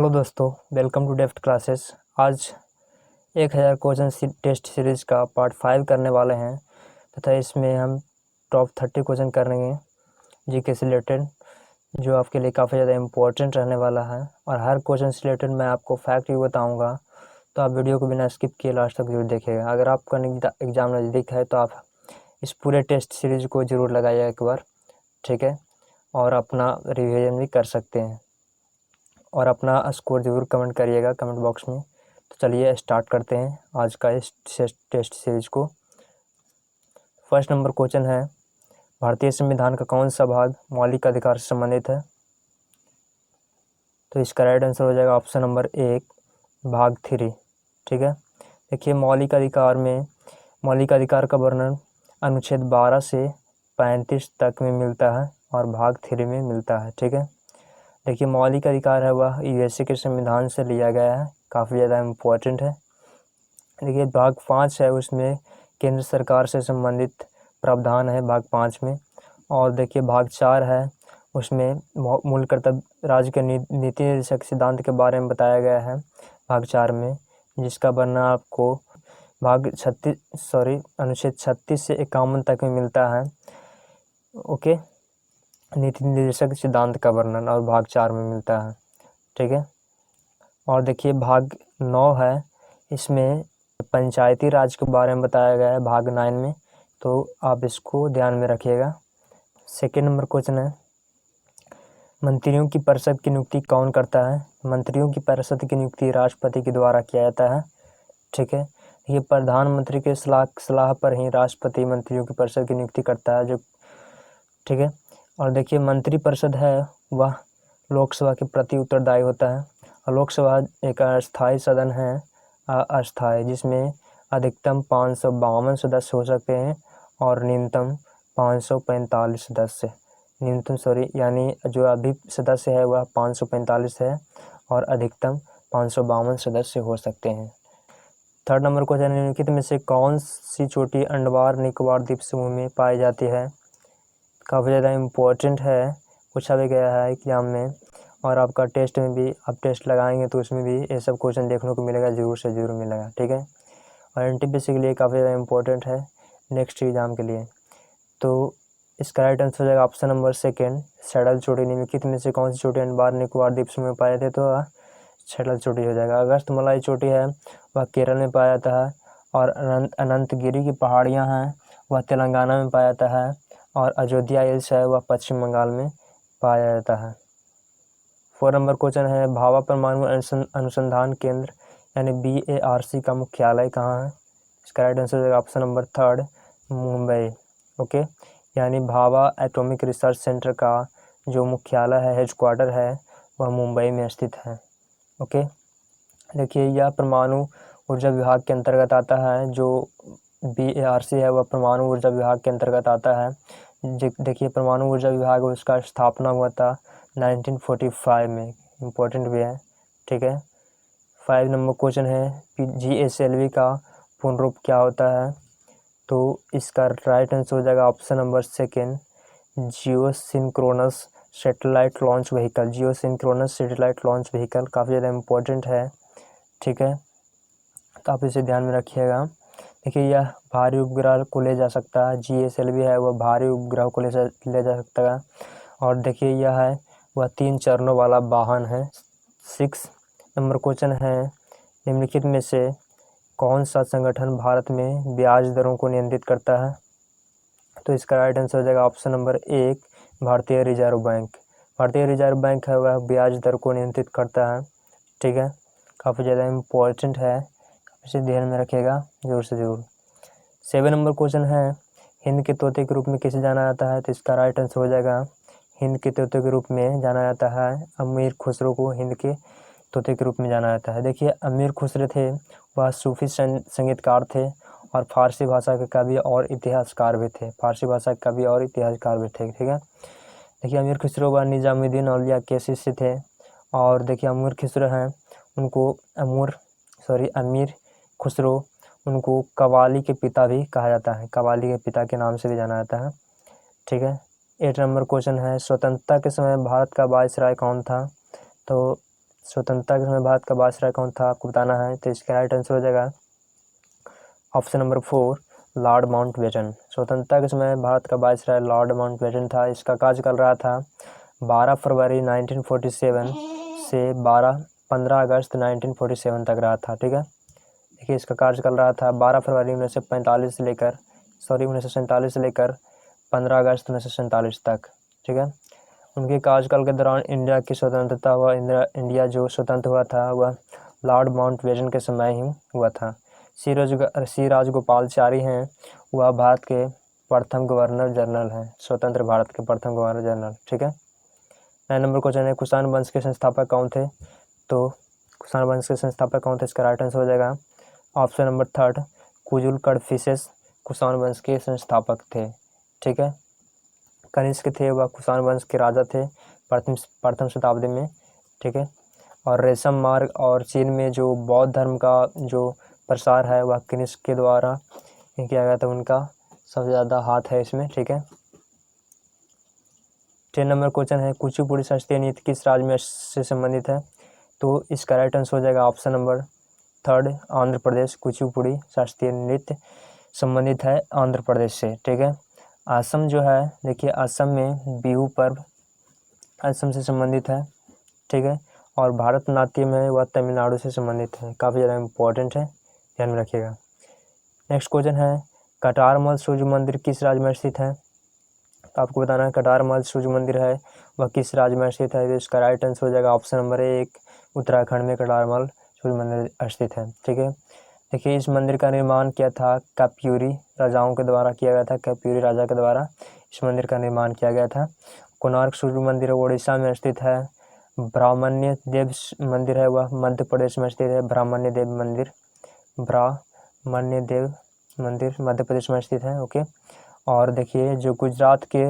Hello दोस्तों, welcome to डेफ्ट classes. आज 1000 question test series का पार्ट 5 करने वाले हैं तथा इसमें हम टॉप 30 क्वेश्चन करेंगे जीके से रिलेटेड, जो आपके लिए काफ़ी ज़्यादा इम्पोर्टेंट रहने वाला है। और हर क्वेश्चन से रिलेटेड मैं आपको फैक्ट भी बताऊंगा, तो आप वीडियो को बिना स्किप किए लास्ट तक जरूर देखिएगा। अगर आपका एग्ज़ाम नज़दीक है तो आप इस पूरे टेस्ट सीरीज़ को ज़रूर लगाइएगा एक बार, ठीक है। और अपना रिवीजन भी कर सकते हैं और अपना स्कोर ज़रूर कमेंट करिएगा कमेंट बॉक्स में। तो चलिए स्टार्ट करते हैं आज का इस टेस्ट सीरीज़ को। फर्स्ट नंबर क्वेश्चन है, भारतीय संविधान का कौन सा भाग मौलिक अधिकार से संबंधित है? तो इसका राइट आंसर हो जाएगा ऑप्शन नंबर 1, भाग 3, ठीक है। देखिए, मौलिक अधिकार का वर्णन अनुच्छेद 12 से 35 तक में मिलता है और भाग 3 में मिलता है, ठीक है। देखिए, मौलिक अधिकार है वह यूएसए के संविधान से लिया गया है, काफ़ी ज़्यादा इम्पोर्टेंट है। देखिए, भाग 5 है, उसमें केंद्र सरकार से संबंधित प्रावधान है भाग 5 में। और देखिए, भाग 4 है, उसमें मूल कर्तव्य राज्य के नीति निर्देशक सिद्धांत के बारे में बताया गया है भाग 4 में, जिसका वर्णन आपको अनुच्छेद 36 से 51 तक में मिलता है, ओके। नीति निर्देशक सिद्धांत का वर्णन और भाग 4 में मिलता है, ठीक है। और देखिए, भाग 9 है, इसमें पंचायती राज के बारे में बताया गया है भाग 9 में, तो आप इसको ध्यान में रखिएगा। सेकेंड नंबर क्वेश्चन है, मंत्रियों की परिषद की नियुक्ति कौन करता है? मंत्रियों की परिषद की नियुक्ति राष्ट्रपति के द्वारा किया जाता है, ठीक है। ये प्रधानमंत्री के सलाह पर ही राष्ट्रपति मंत्रियों की परिषद की नियुक्ति करता है, जो ठीक है। और देखिए, मंत्री परिषद है वह लोकसभा के प्रति उत्तरदायी होता है। और लोकसभा एक अस्थायी सदन है, अस्थायी, जिसमें अधिकतम 552 सदस्य हो सकते हैं और न्यूनतम 545 सदस्य यानी जो अभी सदस्य है वह 545 है और अधिकतम 552 सदस्य हो सकते हैं। थर्ड नंबर क्वेश्चन, निम्नलिखित में से कौन सी चोटी अंडमान निकोबार द्वीप समूह में पाई जाती है? काफ़ी ज़्यादा इम्पोर्टेंट है, पूछा भी गया है एग्जाम में, और आपका टेस्ट में भी आप टेस्ट लगाएंगे तो उसमें भी ये सब क्वेश्चन देखने को मिलेगा, ज़रूर से ज़रूर मिलेगा, ठीक है। और एनटीपीसी के लिए काफ़ी ज़्यादा इम्पोर्टेंट है नेक्स्ट एग्जाम के लिए। तो इसका राइट आंसर हो जाएगा ऑप्शन नंबर 2, सैडल चोटी। निम्नलिखित में से कौन सी चोटी अंडमान निकोबार द्वीप समूह में पाए थे? तो सैडल चोटी हो जाएगा। अगस्तमलाई चोटी है वह केरल में पाया जाता है, और अनंतगिरी की पहाड़ियाँ हैं वह तेलंगाना में पाया जाता है, और अयोध्या हिल्स है वह पश्चिम बंगाल में पाया जाता है। 4 नंबर क्वेश्चन है, भाभा परमाणु अनुसंधान केंद्र यानी BARC का मुख्यालय कहाँ है? इसका राइट आंसर है ऑप्शन नंबर 3, मुंबई, ओके। यानी भाभा एटॉमिक रिसर्च सेंटर का जो मुख्यालय है, हेडक्वार्टर है, वह मुंबई में स्थित है, ओके। देखिए, यह परमाणु ऊर्जा विभाग के अंतर्गत आता है। जो BARC है वह परमाणु ऊर्जा विभाग के अंतर्गत आता है। देखिए, परमाणु ऊर्जा विभाग उसका स्थापना हुआ था 1945 में, इम्पोर्टेंट भी है, ठीक है। 5 नंबर क्वेश्चन है, GSLV का पूर्ण रूप क्या होता है? तो इसका राइट आंसर हो जाएगा ऑप्शन नंबर 2, जियो सिंक्रोनस सैटेलाइट लॉन्च व्हीकल। जियो सिंक्रोनस सैटेलाइट लॉन्च व्हीकल काफ़ी ज़्यादा इम्पोर्टेंट है, ठीक है, तो आप इसे ध्यान में रखिएगा। देखिए, यह भारी उपग्रह को ले जा सकता है, GSLV है वह भारी उपग्रह को ले जा सकता है। और देखिए, यह है वह 3 चरणों वाला वाहन है। 6 नंबर क्वेश्चन है, निम्नलिखित में से कौन सा संगठन भारत में ब्याज दरों को नियंत्रित करता है? तो इसका राइट आंसर हो जाएगा ऑप्शन नंबर 1, भारतीय रिजर्व बैंक। भारतीय रिजर्व बैंक है वह ब्याज दर को नियंत्रित करता है, ठीक है। काफ़ी ज़्यादा इम्पोर्टेंट है, इसे ध्यान में रखिएगा ज़रूर से ज़रूर। 7 नंबर क्वेश्चन है, हिंद के तोते के रूप में किसे जाना जाता है? तो इसका राइट आंसर हो जाएगा, हिंद के तोते के रूप में जाना जाता है अमीर खुसरो को हिंद के तोते के रूप में जाना जाता है। देखिए, अमीर खुसरो थे वह सूफी संगीतकार थे और फारसी भाषा के कवि और इतिहासकार भी थे, ठीक है। देखिए, अमीर खुसरो व निजामुद्दीन औलिया के शिष्य थे। और देखिए, अमीर खुसरो हैं उनको अमीर खुसरो उनको कव्वाली के पिता भी कहा जाता है, कव्वाली के पिता के नाम से भी जाना जाता है, ठीक है। 8 नंबर क्वेश्चन है, स्वतंत्रता के समय भारत का वायसराय कौन था? तो स्वतंत्रता के समय भारत का वायसराय कौन था आपको बताना है। तो इसका राइट आंसर हो जाएगा ऑप्शन नंबर 4 लॉर्ड माउंटबेटन। स्वतंत्रता के समय भारत का वायसराय लॉर्ड माउंटबेटन था। इसका कार्यकाल रहा था 12 फरवरी 1947 से 15 अगस्त 1947 तक रहा था। ठीक है, देखिए इसका कार्यकाल रहा था 12 फरवरी 1947 से लेकर 15 अगस्त 1947 तक। ठीक है, उनके कार्यकाल के दौरान इंडिया की स्वतंत्रता हुआ इंडिया जो स्वतंत्र हुआ था वह लॉर्ड माउंटबेटन के समय ही हुआ था। श्री राजगोपालाचारी हैं, वह भारत के प्रथम गवर्नर जनरल हैं, स्वतंत्र भारत के प्रथम गवर्नर जनरल। ठीक है, 9 नंबर क्वेश्चन है कुषाण वंश के संस्थापक कौन थे। तो कुषाण वंश के संस्थापक कौन थे, इसका राइट आंसर हो जाएगा ऑप्शन नंबर 3 कुजुल कड़फिसेस कुषाण वंश के संस्थापक थे। ठीक है, कनिष्क थे वह कुषाण वंश के राजा थे प्रथम शताब्दी में। ठीक है, और रेशम मार्ग और चीन में जो बौद्ध धर्म का जो प्रसार है वह कनिष्क के द्वारा किया गया था, उनका सबसे ज़्यादा हाथ है इसमें। ठीक है, 10 नंबर क्वेश्चन है कुचिपुड़ी शास्त्रीय नृत्य किस राज्य में से संबंधित है। तो इसका राइट आंसर हो जाएगा ऑप्शन नंबर 3 आंध्र प्रदेश। कुचिपुड़ी शास्त्रीय नृत्य संबंधित है आंध्र प्रदेश से। ठीक है, असम जो है देखिए असम में बिहू पर्व असम से संबंधित है। ठीक है, और भारतनाट्यम है वह तमिलनाडु से संबंधित है, काफ़ी ज़्यादा इम्पोर्टेंट है, ध्यान में रखिएगा। नेक्स्ट क्वेश्चन है कटारमल सूर्य मंदिर किस राज्य में स्थित है। तो आपको बताना है कटारमल सूर्य मंदिर है वह किस राज्य में स्थित है। तो इसका राइट आंसर हो जाएगा ऑप्शन नंबर 1 उत्तराखंड में कटारमल सूर्य मंदिर स्थित है। ठीक है, देखिए इस मंदिर का निर्माण किया था काप्यूरी राजाओं के द्वारा किया गया था, काप्यूरी राजा के द्वारा इस मंदिर का निर्माण किया गया था। कोणार्क सूर्य मंदिर उड़ीसा में स्थित है। ब्राह्मण्य देव मंदिर है वह मध्य प्रदेश में स्थित है। ब्राह्मण्य देव मंदिर मध्य प्रदेश में स्थित है। ओके, और देखिए जो गुजरात के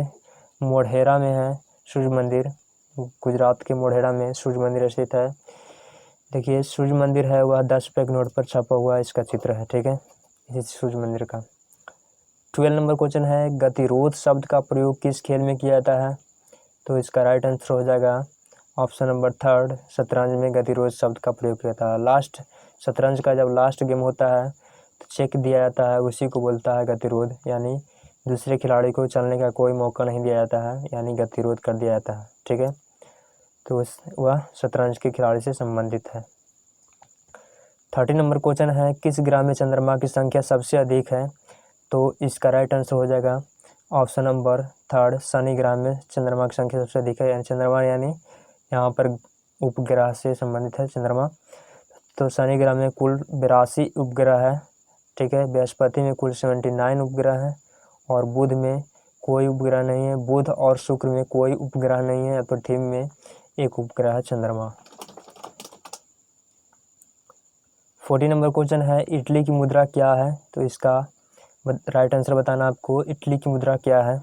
मोढेरा में है सूर्य मंदिर, गुजरात के मोढेरा में सूर्य मंदिर स्थित है। देखिए सूर्य मंदिर है वह 10 रुपये के नोट पर छपा हुआ इसका चित्र है। ठीक है, इसी सूर्य मंदिर का। 12 नंबर क्वेश्चन है गतिरोध शब्द का प्रयोग किस खेल में किया जाता है। तो इसका राइट आंसर हो जाएगा ऑप्शन नंबर 3 शतरंज में गतिरोध शब्द का प्रयोग किया जाता है। लास्ट शतरंज का जब लास्ट गेम होता है तो चेक दिया जाता है, उसी को बोलता है गतिरोध, यानी दूसरे खिलाड़ी को चलने का कोई मौका नहीं दिया जाता है, यानी गतिरोध कर दिया जाता है। ठीक है, तो वह शतरंज के खिलाड़ी से संबंधित है। 30 नंबर क्वेश्चन है किस ग्रह में चंद्रमा की संख्या सबसे अधिक है। तो इसका राइट आंसर हो जाएगा ऑप्शन नंबर 3 शनि ग्रह में चंद्रमा की संख्या सबसे अधिक है। यानी चंद्रमा यानी यहाँ पर उपग्रह से संबंधित है चंद्रमा। तो शनि ग्रह में कुल 82 उपग्रह है। ठीक है, बृहस्पति में कुल 79 उपग्रह है, और बुध में कोई उपग्रह नहीं है। बुध और शुक्र में कोई उपग्रह नहीं है, पृथ्वी में एक उपग्रह है चंद्रमा। 40 नंबर क्वेश्चन है इटली की मुद्रा क्या है। तो इसका राइट आंसर बताना आपको, इटली की मुद्रा क्या है,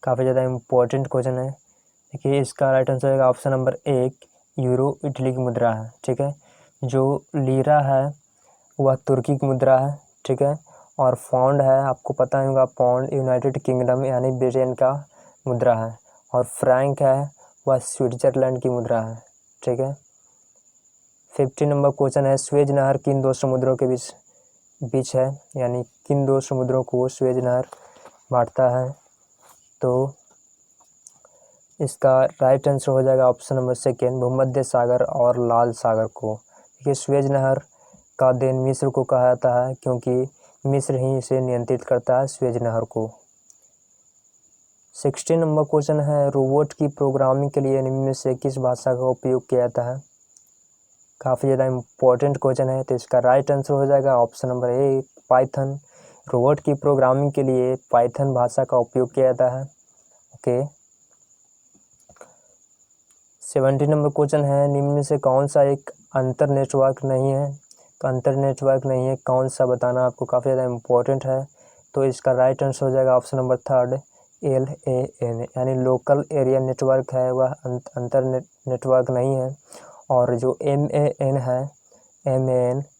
काफ़ी ज़्यादा इम्पोर्टेंट क्वेश्चन है। देखिए इसका राइट आंसर है ऑप्शन नंबर 1 यूरो इटली की मुद्रा है। ठीक है, जो लीरा है वह तुर्की की मुद्रा है। ठीक है, और पाउंड है आपको पता ही होगा, पाउंड यूनाइटेड किंगडम यानी ब्रिटेन का मुद्रा है, और फ्रैंक है वह स्विट्जरलैंड की मुद्रा है। ठीक है, 50 नंबर क्वेश्चन है स्वेज नहर किन दो समुद्रों के बीच है, यानी किन दो समुद्रों को स्वेज नहर बांटता है। तो इसका राइट आंसर हो जाएगा ऑप्शन नंबर 2 भूमध्य सागर और लाल सागर को। देखिए स्वेज नहर का देन मिस्र को कहा जाता है, क्योंकि मिस्र ही इसे नियंत्रित करता है स्वेज नहर को। 16 नंबर क्वेश्चन है रोबोट की प्रोग्रामिंग के लिए निम्न में से किस भाषा का उपयोग किया जाता है। काफ़ी ज़्यादा इम्पोर्टेंट क्वेश्चन है। तो इसका राइट आंसर हो जाएगा ऑप्शन नंबर 1 पाइथन। रोबोट की प्रोग्रामिंग के लिए पाइथन भाषा का उपयोग किया जाता है। ओके, 17 नंबर क्वेश्चन है निम्न में से कौन सा एक अंतर नेटवर्क नहीं है। तो अंतर नेटवर्क नहीं है कौन सा बताना आपको, काफ़ी ज़्यादा इम्पोर्टेंट है। तो इसका राइट आंसर हो जाएगा ऑप्शन नंबर 3 LAN, यानी लोकल एरिया नेटवर्क है वह अंतर नेटवर्क नहीं है। और जो MAN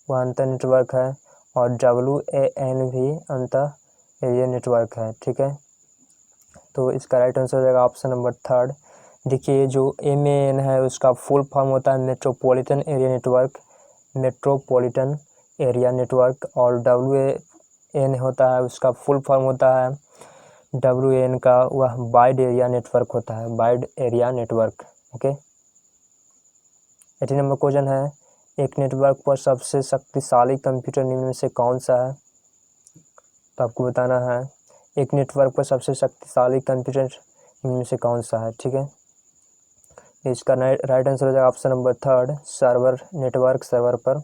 वह अंतर नेटवर्क है, और WAN भी अंतर एरिया नेटवर्क है। ठीक है, तो इसका राइट आंसर हो जाएगा ऑप्शन नंबर 3 देखिए जो MAN है उसका फुल फॉर्म होता है metropolitan area network, metropolitan area network. और WAN होता है उसका फुल फॉर्म होता है WAN का वह वाइड एरिया नेटवर्क होता है, wide area network. Okay, 18 number question है, एक नेटवर्क पर सबसे शक्तिशाली कंप्यूटर निम्न में से कौन सा है? तो आपको बताना है एक नेटवर्क पर सबसे शक्तिशाली कंप्यूटर निम्न में से कौन सा है। ठीक है, इसका राइट आंसर हो जाएगा option number 3 server, network server पर,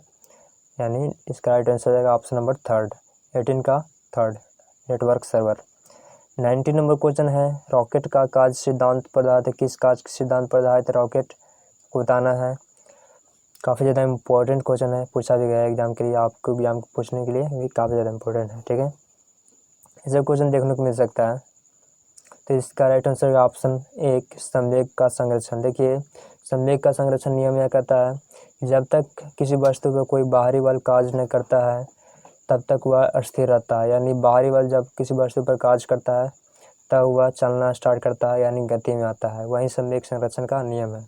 यानी इसका राइट आंसर हो जाएगा ऑप्शन नंबर 3, 18 का 3 नेटवर्क सर्वर। 19 नंबर क्वेश्चन है, रॉकेट का कार्य सिद्धांत पर आधारित है, किस कार्य के सिद्धांत पर आधारित रॉकेट को बताना है। काफ़ी ज़्यादा इंपॉर्टेंट क्वेश्चन है, पूछा भी गया है एग्जाम के लिए, आपको एग्जाम पूछने के लिए भी काफ़ी ज़्यादा इंपॉर्टेंट है। ठीक है, ऐसा क्वेश्चन देखने को मिल सकता है। तो इसका राइट आंसर ऑप्शन 1 संवेग का संरक्षण। देखिए संवेग का संरक्षण नियम यह कहता है कि जब तक किसी वस्तु पर कोई बाहरी बल कार्य नहीं करता है तब तक वह अस्थिर रहता है, यानी बाहरी बल जब किसी वस्तु पर कार्य करता है तब वह चलना स्टार्ट करता है, यानी गति में आता है। वही संवेग संरक्षण का नियम है।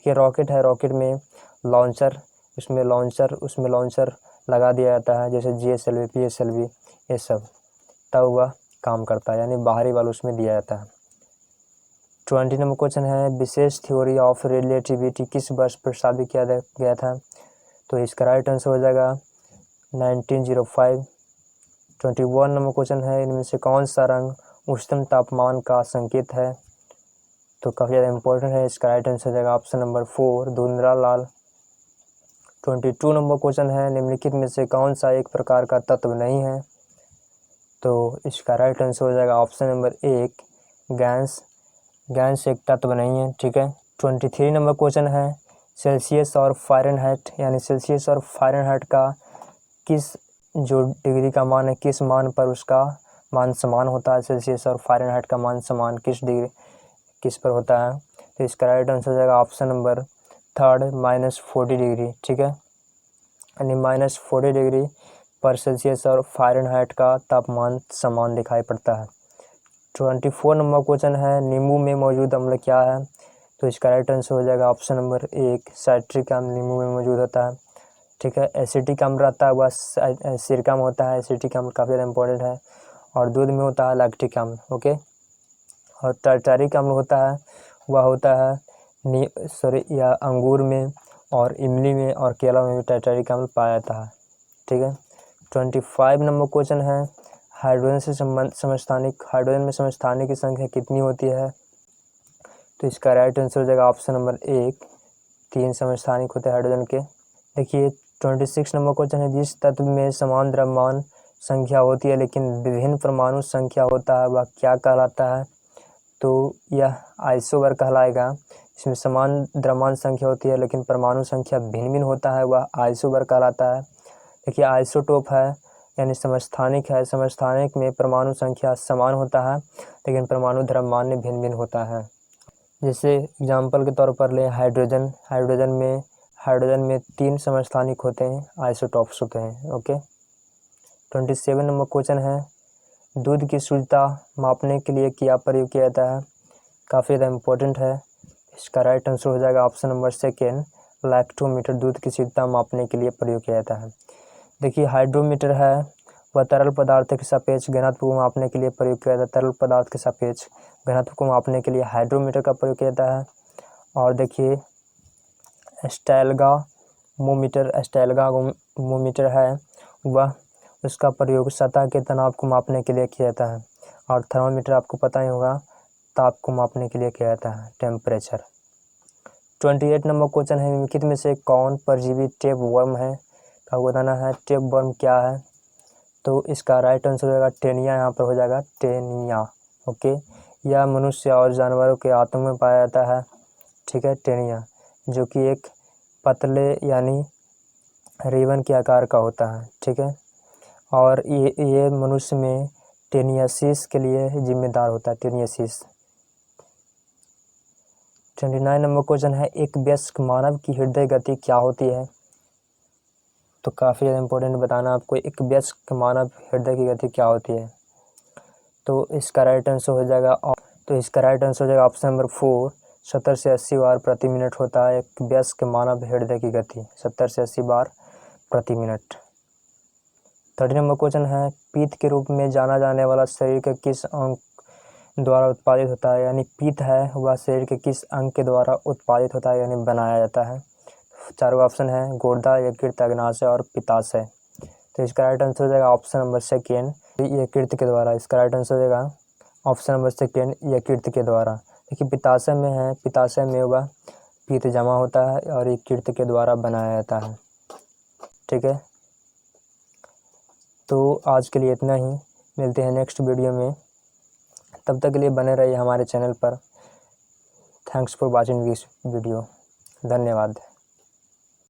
ये रॉकेट है, रॉकेट में लॉन्चर, उसमें लॉन्चर लगा दिया जाता है, जैसे GSLV PSLV ये सब, तब वह काम करता है, यानी बाहरी बल उसमें दिया जाता है। 20 नंबर क्वेश्चन है, विशेष थ्योरी ऑफ रिलेटिविटी किस वर्ष प्रस्तावित किया गया था। तो इसका राइट आंसर हो जाएगा 1905। 21 नंबर क्वेश्चन है, इनमें से कौन सा रंग उच्चतम तापमान का संकेत है। तो काफ़ी ज़्यादा इंपॉर्टेंट है, इसका राइट आंसर हो जाएगा ऑप्शन नंबर 4 धुंधला लाल। 22 नंबर क्वेश्चन है, निम्नलिखित में से कौन सा एक प्रकार का तत्व नहीं है। तो इसका राइट आंसर हो जाएगा ऑप्शन नंबर 1 गैस, गैस एक तत्व नहीं है। ठीक है, 23 नंबर क्वेश्चन है, सेल्सियस और फ़ारेनहाइट, यानी सेल्सियस और फ़ारेनहाइट का किस जो डिग्री का मान है किस मान पर उसका मान समान होता है। सेल्सियस और फ़ारेनहाइट का मान समान किस पर होता है। तो इसका राइट आंसर हो जाएगा ऑप्शन नंबर 3 -40 डिग्री। ठीक है, यानी -40 डिग्री पर सेल्सियस और फ़ारेनहाइट का तापमान समान दिखाई पड़ता है। 24 नंबर क्वेश्चन है, नींबू में मौजूद अम्ल क्या है। तो इसका राइट आंसर हो जाएगा ऑप्शन नंबर 1 साइट्रिक अम्ल नींबू में मौजूद होता है। ठीक है, एसिटिक अम्ल रहता है वह सिरका में होता है, एसिटिक अम्ल काफ़ी ज़्यादा इंपॉर्टेंट है। और दूध में होता है लैक्टिक अम्ल। ओके, और टार्टारिक अम्ल होता है वह होता है या अंगूर में और इमली में और केला में भी टार्टारिक अम्ल पाया जाता है। ठीक है, 25 नंबर क्वेश्चन है, हाइड्रोजन से समस्थानिक, हाइड्रोजन में समस्थानिक की संख्या कितनी होती है। तो इसका राइट आंसर हो जाएगा ऑप्शन नंबर 1 3 समस्थानिक होते हैं हाइड्रोजन के। देखिए 26 नंबर क्वेश्चन है, जिस तत्व में समान द्रव्यमान संख्या होती है लेकिन विभिन्न परमाणु संख्या होता है वह क्या कहलाता है। तो यह आइसोबर कहलाएगा। इसमें समान द्रव्यमान संख्या होती है लेकिन परमाणु संख्या भिन्न भिन्न होता है, वह आइसोबर कहलाता है। देखिए आइसोटोप है, यानी समस्थानिक है, समस्थानिक में परमाणु संख्या समान होता है लेकिन परमाणु द्रव्यमान में भिन्न भिन्न होता है। जैसे एग्जाम्पल के तौर पर ले हाइड्रोजन, हाइड्रोजन में 3 समस्थानिक होते हैं, आइसोटॉप्स होते हैं। ओके, 27 नंबर क्वेश्चन है, दूध की शुद्धता मापने के लिए क्या प्रयोग किया जाता है। काफ़ी ज़्यादा इम्पोर्टेंट है, इसका राइट आंसर हो जाएगा ऑप्शन नंबर 2 लैक्टोमीटर, दूध की शुद्धता मापने के लिए प्रयोग किया जाता है। देखिए हाइड्रोमीटर है वह तरल पदार्थ के सापेक्ष घनत्व को मापने के लिए प्रयोग किया जाता है, तरल पदार्थ के सापेक्ष घनत्व को मापने के लिए हाइड्रोमीटर का प्रयोग किया जाता है। और देखिए स्टेल्गामोमीटर है वह उसका प्रयोग सतह के तनाव को मापने के लिए किया जाता है। और थर्मामीटर आपको पता ही होगा, ताप को मापने के लिए किया जाता है, टेम्परेचर। 28 नंबर क्वेश्चन है, निम्नलिखित में से कौन परजीवी टेप वर्म है। आपको बताना है टेप वर्म क्या है। तो इसका राइट आंसर हो जाएगा टेनिया, यहाँ पर हो जाएगा टेनिया। ओके, यह मनुष्य और जानवरों के आंतों में पाया जाता है। ठीक है, टेनिया जो कि एक पतले यानी रिबन के आकार का होता है। ठीक है, और ये मनुष्य में टेनियासिस के लिए जिम्मेदार होता है, टेनियासिस। 29 नंबर क्वेश्चन है, एक वयस्क मानव की हृदय गति क्या होती है। तो काफ़ी ज़्यादा इंपॉर्टेंट बताना आपको, एक वयस्क मानव हृदय की गति क्या होती है। तो इसका राइट आंसर हो जाएगा ऑप्शन नंबर 4 70 से 80 बार प्रति मिनट होता है एक वयस्क मानव हृदय की गति, 70 से 80 बार प्रति मिनट। 30 नंबर क्वेश्चन है, पीत के रूप में जाना जाने वाला शरीर के किस अंग द्वारा उत्पादित होता है, यानी पीत है वह शरीर के किस अंग के द्वारा उत्पादित होता है यानी बनाया जाता है। चारों ऑप्शन है गुर्दा, यकृत, अग्नाशय और पित्ताशय। तो इसका राइट आंसर हो जाएगा ऑप्शन नंबर सेकेंड, यकृत के द्वारा। इसका राइट आंसर हो जाएगा ऑप्शन नंबर सेकेंड, यकृत के द्वारा। देखिए पित्ताशय में है, पित्ताशय में वह पीत जमा होता है और यकृत के द्वारा बनाया जाता है। ठीक है, तो आज के लिए इतना ही, मिलते हैं नेक्स्ट वीडियो में। तब तक के लिए बने रहिए हमारे चैनल पर। Thanks for watching this video. धन्यवाद।